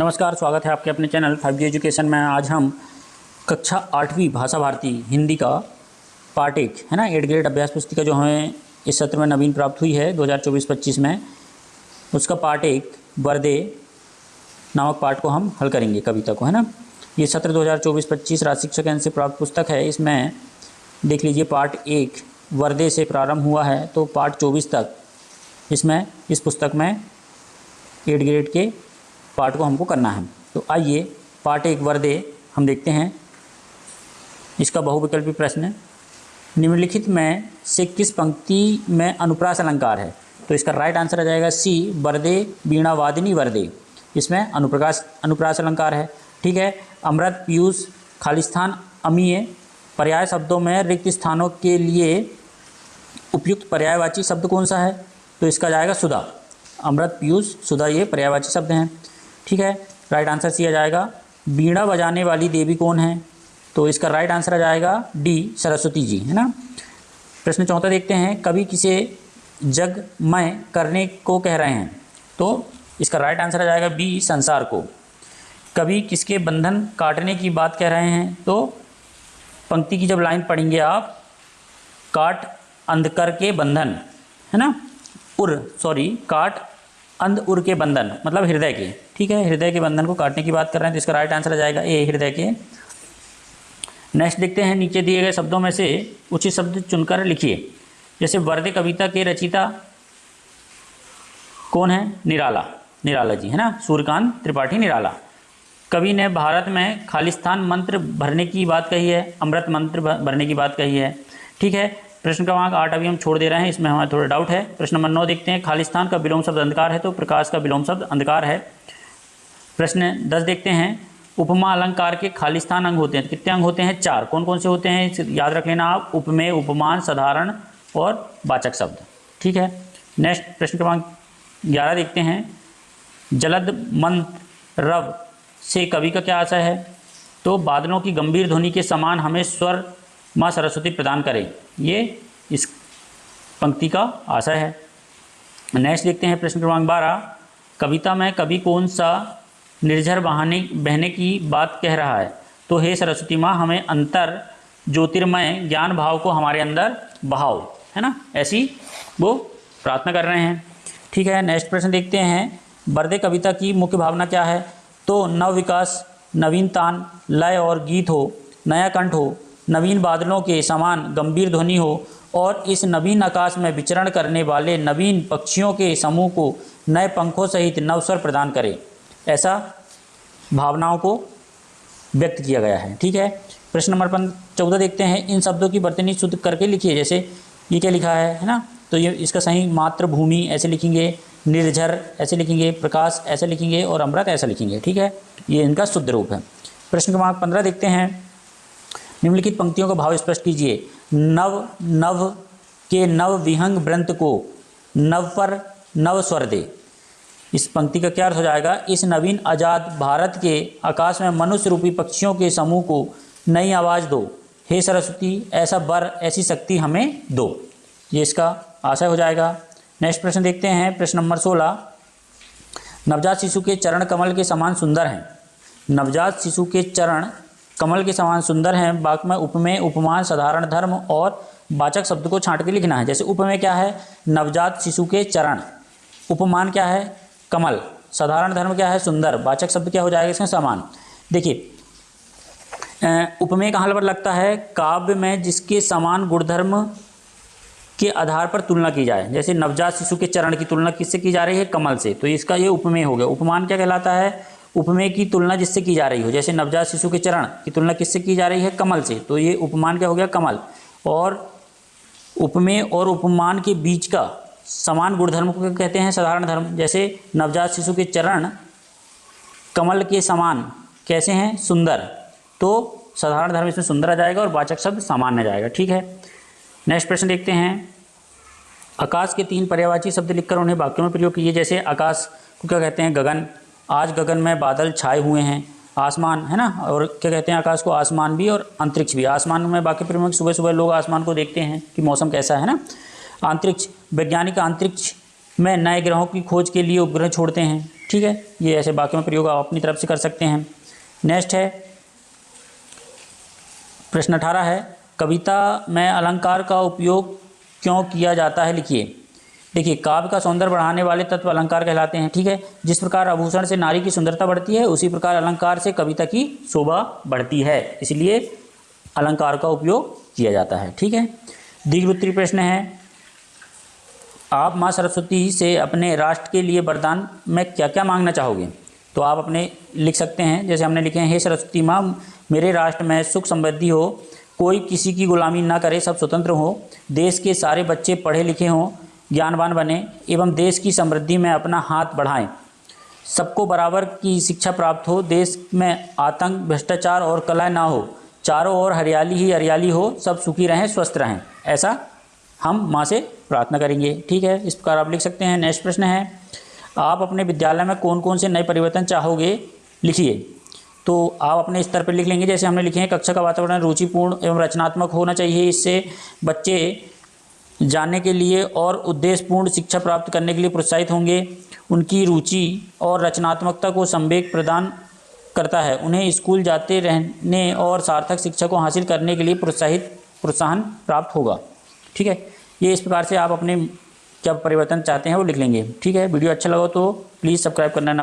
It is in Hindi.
नमस्कार, स्वागत है आपके अपने चैनल 5G एजुकेशन में। आज हम कक्षा 8वीं भाषा भारती हिंदी का पार्ट 1 है ना 8 ग्रेड अभ्यास पुस्तिका जो हमें इस सत्र में नवीन प्राप्त हुई है 2024-25 में, उसका पार्ट 1 वर्दे नामक पाठ को हम हल करेंगे, कविता को, है ना। ये सत्र 2024-25 राज्य शिक्षा केंद्र से प्राप्त पुस्तक है। इसमें देख लीजिए पार्ट 1 वर्दे से प्रारंभ हुआ है तो पार्ट 24 तक इसमें इस पुस्तक में 8 ग्रेड के पार्ट को हमको करना है। तो आइए पार्ट 1 वर्दे हम देखते हैं। इसका बहुविकल्पी प्रश्न, निम्नलिखित में से किस पंक्ति में अनुप्रास अलंकार है? तो इसका राइट आंसर आ जाएगा सी, वर्दे वीणा वादिनी वर्दे। इसमें अनुप्रास अलंकार है। ठीक है। अमृत, पीयूष, खालिस्तान, अमीय पर्याय शब्दों में रिक्त स्थानों के लिए उपयुक्त पर्यायवाची शब्द कौन सा है? तो इसका जाएगा सुधा। अमृत, पीयूष, सुधा ये पर्यायवाची शब्द हैं। ठीक है। राइट आंसर सी आ जाएगा। बीड़ा बजाने वाली देवी कौन है? तो इसका राइट आंसर आ जाएगा डी, सरस्वती जी, है ना। प्रश्न 14 देखते हैं। कवि किसे जगमय करने को कह रहे हैं? तो इसका राइट आंसर आ जाएगा बी, संसार को। कवि किसके बंधन काटने की बात कह रहे हैं? तो पंक्ति की जब लाइन पढ़ेंगे आप, काट अंधकर के बंधन, है ना, काट अंध उर के बंधन मतलब हृदय के। ठीक है, हृदय के बंधन को काटने की बात कर रहे हैं तो इसका राइट आंसर आ जाएगा ए, हृदय के। नेक्स्ट देखते हैं, नीचे दिए गए शब्दों में से उचित शब्द चुनकर लिखिए। जैसे वर्दे कविता के रचयिता कौन है? निराला जी, है ना, सूर्यकांत त्रिपाठी निराला। कवि ने भारत में खालिस्तान मंत्र भरने की बात कही है, अमृत मंत्र भरने की बात कही है। ठीक है। प्रश्न क्रमांक 8 अभी हम छोड़ दे रहे हैं, इसमें हमारा थोड़ा डाउट है। प्रश्न नंबर 9 देखते हैं। खालिस्तान का विलोम शब्द अंधकार है तो प्रकाश का विलोम शब्द अंधकार है। प्रश्न 10 देखते हैं। उपमा अलंकार के खालिस्तान अंग होते हैं, कितने अंग होते हैं? 4। कौन कौन से होते हैं याद रख लेना आप, उपमेय, उपमान, साधारण और वाचक शब्द। ठीक है। नेक्स्ट प्रश्न क्रमांक 11 देखते हैं। जलद मंत्र रव से कवि का क्या आशय है? तो बादलों की गंभीर ध्वनि के समान हमें स्वर माँ सरस्वती प्रदान करें, ये इस पंक्ति का आशय है। नेक्स्ट देखते हैं प्रश्न क्रमांक 12। कविता में कवि कौन सा निर्झर बहने की बात कह रहा है? तो हे सरस्वती माँ, हमें अंतर ज्योतिर्मय ज्ञान भाव को हमारे अंदर बहाओ, है ना, ऐसी वो प्रार्थना कर रहे हैं। ठीक है। नेक्स्ट प्रश्न देखते हैं। वर्दे कविता की मुख्य भावना क्या है? तो नव विकास, नवीनतान, लय और गीत हो, नया कंठ हो, नवीन बादलों के समान गंभीर ध्वनि हो और इस नवीन आकाश में विचरण करने वाले नवीन पक्षियों के समूह को नए पंखों सहित नवस्वर प्रदान करे, ऐसा भावनाओं को व्यक्त किया गया है। ठीक है। प्रश्न नंबर 14 देखते हैं। इन शब्दों की वर्तनी शुद्ध करके लिखिए। जैसे ये क्या लिखा है ना, तो ये इसका सही मातृभूमि ऐसे लिखेंगे, निर्झर ऐसे लिखेंगे, प्रकाश ऐसे लिखेंगे और अमृत ऐसा लिखेंगे। ठीक है, ये इनका शुद्ध रूप है। प्रश्न क्रमांक 15 देखते हैं। निम्नलिखित पंक्तियों का भाव स्पष्ट कीजिए। नव के नव विहंग व्रंत को नव पर नव स्वर दे। इस पंक्ति का क्या अर्थ हो जाएगा? इस नवीन आज़ाद भारत के आकाश में मनुष्य रूपी पक्षियों के समूह को नई आवाज़ दो। हे सरस्वती, ऐसा वर, ऐसी शक्ति हमें दो, ये इसका आशय हो जाएगा। नेक्स्ट प्रश्न देखते हैं। प्रश्न नंबर 16। नवजात शिशु के चरण कमल के समान सुंदर हैं। नवजात शिशु के चरण कमल के समान सुंदर हैं। वाक्य में उपमेय, उपमान, साधारण धर्म और वाचक शब्द को छांट के लिखना है। जैसे उपमेय क्या है? नवजात शिशु के चरण। उपमान क्या है? कमल। साधारण धर्म क्या है? सुंदर। वाचक शब्द क्या हो जाएगा इसमें? समान। देखिए उपमेय कहाँ पर लगता है? काव्य में जिसके समान गुणधर्म के आधार पर तुलना की जाए। जैसे नवजात शिशु के चरण की तुलना किससे की जा रही है? कमल से, तो इसका ये उपमेय हो गया। उपमान क्या कहलाता है? उपमेय की तुलना जिससे की जा रही हो। जैसे नवजात शिशु के चरण की तुलना किससे की जा रही है? कमल से, तो ये उपमान क्या हो गया? कमल। और उपमेय और उपमान के बीच का समान गुणधर्म को कहते हैं? साधारण धर्म। जैसे नवजात शिशु के चरण कमल के समान कैसे हैं? सुंदर, तो साधारण धर्म इसमें सुंदर आ जाएगा और वाचक शब्द सामान्य आ जाएगा। ठीक है। नेक्स्ट प्रश्न देखते हैं। आकाश के 3 पर्यायवाची शब्द लिखकर उन्हें वाक्यों में प्रयोग कीजिए। जैसे आकाश को क्या कहते हैं? गगन। आज गगन में बादल छाए हुए हैं। आसमान, है ना, और क्या कहते हैं आकाश को? आसमान भी और अंतरिक्ष भी। आसमान में बाकी प्रमुख, सुबह सुबह लोग आसमान को देखते हैं कि मौसम कैसा है ना। अंतरिक्ष, वैज्ञानिक अंतरिक्ष में नए ग्रहों की खोज के लिए उपग्रह छोड़ते हैं। ठीक है, ये ऐसे वाक्यों में प्रयोग आप अपनी तरफ से कर सकते हैं। नेक्स्ट है प्रश्न 18 है, कविता में अलंकार का उपयोग क्यों किया जाता है, लिखिए। देखिए, काव्य का सौंदर्य बढ़ाने वाले तत्व अलंकार कहलाते हैं। ठीक है, जिस प्रकार आभूषण से नारी की सुंदरता बढ़ती है, उसी प्रकार अलंकार से कविता की शोभा बढ़ती है, इसलिए अलंकार का उपयोग किया जाता है। ठीक है, दीर्घ प्रश्न है, आप माँ सरस्वती से अपने राष्ट्र के लिए वरदान में क्या क्या मांगना चाहोगे? तो आप अपने लिख सकते हैं, जैसे हमने लिखे हैं, हे सरस्वती माँ, मेरे राष्ट्र में सुख समृद्धि हो, कोई किसी की गुलामी ना करे, सब स्वतंत्र हो, देश के सारे बच्चे पढ़े लिखे हों, ज्ञानवान बने एवं देश की समृद्धि में अपना हाथ बढ़ाएं, सबको बराबर की शिक्षा प्राप्त हो, देश में आतंक, भ्रष्टाचार और कलह ना हो, चारों ओर हरियाली ही हरियाली हो, सब सुखी रहें, स्वस्थ रहें, ऐसा हम माँ से प्रार्थना करेंगे। ठीक है, इस प्रकार आप लिख सकते हैं। नेक्स्ट प्रश्न है, आप अपने विद्यालय में कौन कौन से नए परिवर्तन चाहोगे, लिखिए। तो आप अपने स्तर पर लिख लेंगे, जैसे हमने लिखे हैं, कक्षा का वातावरण रुचिपूर्ण एवं रचनात्मक होना चाहिए, इससे बच्चे जानने के लिए और उद्देश्यपूर्ण शिक्षा प्राप्त करने के लिए प्रोत्साहित होंगे, उनकी रुचि और रचनात्मकता को संवेग प्रदान करता है, उन्हें स्कूल जाते रहने और सार्थक शिक्षा को हासिल करने के लिए प्रोत्साहन प्राप्त होगा। ठीक है, ये इस प्रकार से आप अपने क्या परिवर्तन चाहते हैं वो लिख लेंगे। ठीक है, वीडियो अच्छा लगा तो प्लीज़ सब्सक्राइब करना ना